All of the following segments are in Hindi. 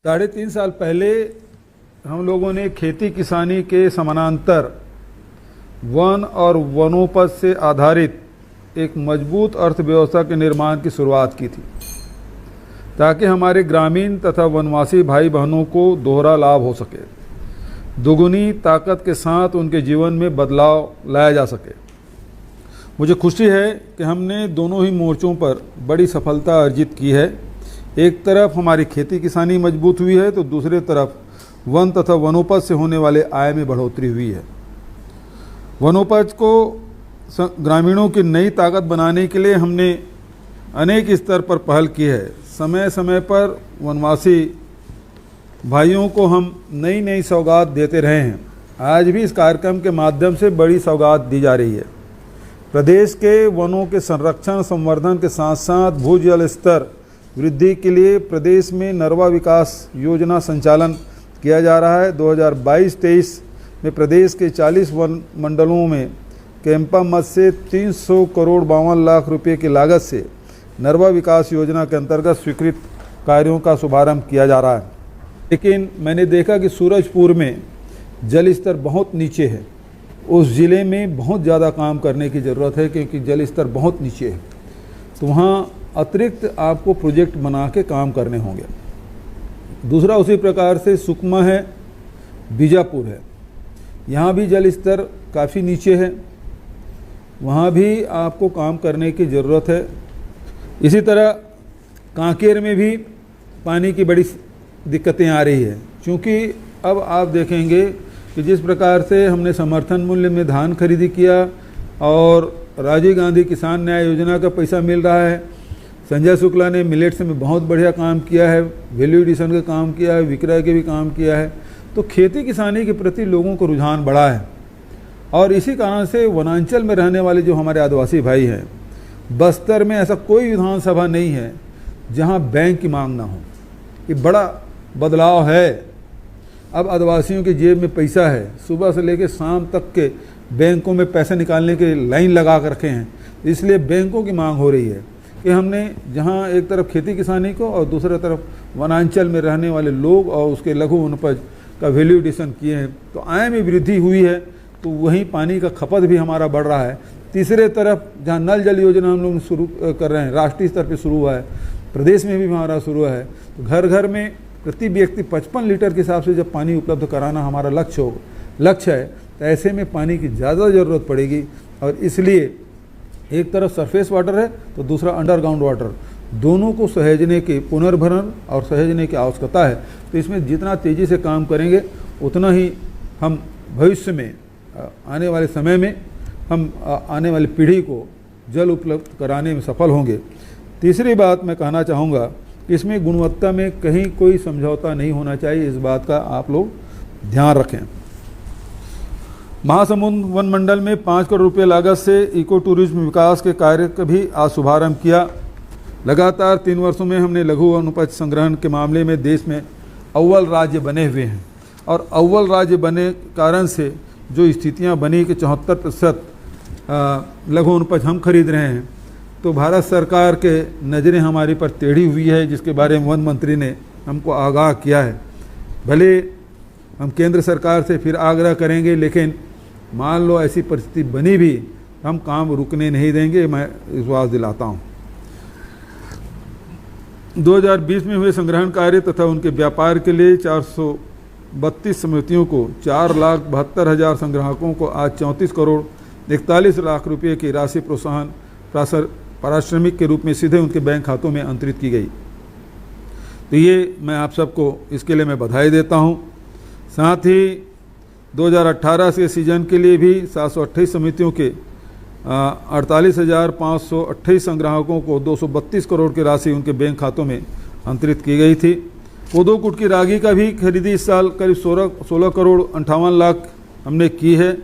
3.5 साल पहले हम लोगों ने खेती किसानी के समानांतर वन और वनोपज से आधारित एक मजबूत अर्थव्यवस्था के निर्माण की शुरुआत की थी, ताकि हमारे ग्रामीण तथा वनवासी भाई बहनों को दोहरा लाभ हो सके, दुगुनी ताकत के साथ उनके जीवन में बदलाव लाया जा सके। मुझे खुशी है कि हमने दोनों ही मोर्चों पर बड़ी सफलता अर्जित की है। एक तरफ हमारी खेती किसानी मजबूत हुई है, तो दूसरी तरफ वन तथा वनोपज से होने वाले आय में बढ़ोतरी हुई है। वनोपज को ग्रामीणों की नई ताकत बनाने के लिए हमने अनेक स्तर पर पहल की है। समय समय पर वनवासी भाइयों को हम नई नई सौगात देते रहे हैं। आज भी इस कार्यक्रम के माध्यम से बड़ी सौगात दी जा रही है। प्रदेश के वनों के संरक्षण संवर्धन के साथ साथ भूजल स्तर वृद्धि के लिए प्रदेश में नरवा विकास योजना संचालन किया जा रहा है। 2022-23 में प्रदेश के 40 वन मंडलों में कैंपा मद से 300 करोड़ 52 लाख रुपए की लागत से नरवा विकास योजना के अंतर्गत स्वीकृत कार्यों का शुभारंभ किया जा रहा है। लेकिन मैंने देखा कि सूरजपुर में जल स्तर बहुत नीचे है। उस ज़िले में बहुत ज़्यादा काम करने की ज़रूरत है, क्योंकि जल स्तर बहुत नीचे है। तो वहाँ अतिरिक्त आपको प्रोजेक्ट बना के काम करने होंगे। दूसरा उसी प्रकार से सुकमा है, बीजापुर है, यहाँ भी जल स्तर काफ़ी नीचे है, वहाँ भी आपको काम करने की ज़रूरत है। इसी तरह कांकेर में भी पानी की बड़ी दिक्कतें आ रही है, क्योंकि अब आप देखेंगे कि जिस प्रकार से हमने समर्थन मूल्य में धान खरीदी किया और राजीव गांधी किसान न्याय योजना का पैसा मिल रहा है, संजय शुक्ला ने मिलेट्स में बहुत बढ़िया काम किया है, वैल्यू एडिशन का काम किया है, विक्रय के भी काम किया है, तो खेती किसानी के प्रति लोगों को रुझान बढ़ा है। और इसी कारण से वनांचल में रहने वाले जो हमारे आदिवासी भाई हैं, बस्तर में ऐसा कोई विधानसभा नहीं है जहां बैंक की मांग ना हो। ये बड़ा बदलाव है। अब आदिवासियों की जेब में पैसा है, सुबह से लेकर शाम तक के बैंकों में पैसे निकालने के लाइन लगा कर रखे हैं। इसलिए बैंकों की मांग हो रही है कि हमने जहां एक तरफ खेती किसानी को और दूसरी तरफ वनांचल में रहने वाले लोग और उसके लघु वनोपज का वैल्यू एडिशन किए हैं, तो आय में वृद्धि हुई है, तो वहीं पानी का खपत भी हमारा बढ़ रहा है। तीसरे तरफ जहां नल जल योजना हम लोग शुरू कर रहे हैं, राष्ट्रीय स्तर पर शुरू हुआ है, प्रदेश में भी हमारा शुरू हुआ है, तो घर घर में प्रति व्यक्ति 55 लीटर के हिसाब से जब पानी उपलब्ध कराना हमारा लक्ष्य है, तो ऐसे में पानी की ज़्यादा ज़रूरत पड़ेगी। और इसलिए एक तरफ सरफेस वाटर है तो दूसरा अंडरग्राउंड वाटर, दोनों को सहेजने के पुनर्भरण और सहेजने की आवश्यकता है। तो इसमें जितना तेज़ी से काम करेंगे उतना ही हम भविष्य में आने वाले समय में हम आने वाली पीढ़ी को जल उपलब्ध कराने में सफल होंगे। तीसरी बात मैं कहना चाहूँगा कि इसमें गुणवत्ता में कहीं कोई समझौता नहीं होना चाहिए, इस बात का आप लोग ध्यान रखें। महासमुंद वन मंडल में 5 करोड़ रुपये लागत से इको टूरिज्म विकास के कार्य का भी आज शुभारंभ किया। लगातार 3 वर्षों में हमने लघु वनोपज संग्रहण के मामले में देश में अव्वल राज्य बने हुए हैं, और अव्वल राज्य बने कारण से जो स्थितियां बनी कि 74% लघु वनोपज हम खरीद रहे हैं, तो भारत सरकार के नज़रें हमारी पर टेढ़ी हुई है, जिसके बारे में वन मंत्री ने हमको आगाह किया है। भले हम केंद्र सरकार से फिर आग्रह करेंगे, लेकिन मान लो ऐसी परिस्थिति बनी भी, हम काम रुकने नहीं देंगे, मैं विश्वास दिलाता हूँ। 2020 में हुए संग्रहण कार्य तथा उनके व्यापार के लिए 432 समितियों को 4,72,000 संग्राहकों को आज 34 करोड़ 41 लाख रुपये की राशि प्रोत्साहन पारिश्रमिक के रूप में सीधे उनके बैंक खातों में अंतरित की गई। तो ये मैं आप सबको इसके लिए मैं बधाई देता हूँ। साथ ही 2018 के सीजन के लिए भी 728 समितियों के 48,528 संग्राहकों को 232 करोड़ की राशि उनके बैंक खातों में अंतरित की गई थी। कोदो कुट की रागी का भी खरीदी इस साल करीब 16 करोड़ 58 लाख हमने की है।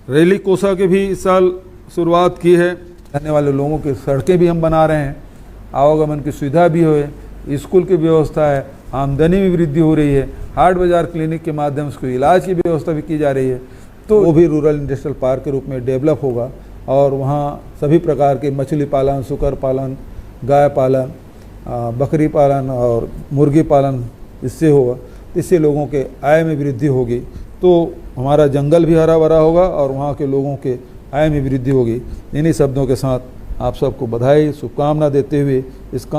रैली कोसा के भी इस साल शुरुआत की है। रहने वाले लोगों की सड़कें भी हम बना रहे हैं, आवागमन की सुविधा भी हो, स्कूल की व्यवस्था है, आमदनी में वृद्धि हो रही है, हाट बाजार क्लिनिक के माध्यम से इलाज की व्यवस्था भी की जा रही है। तो वो भी रूरल इंडस्ट्रियल पार्क के रूप में डेवलप होगा, और वहाँ सभी प्रकार के मछली पालन, सुकर पालन, गाय पालन, बकरी पालन और मुर्गी पालन इससे होगा, तो इससे लोगों के आय में वृद्धि होगी, तो हमारा जंगल भी हरा भरा होगा और वहाँ के लोगों के आय में वृद्धि होगी। इन्हीं शब्दों के साथ आप सबको बधाई शुभकामना देते हुए इस काम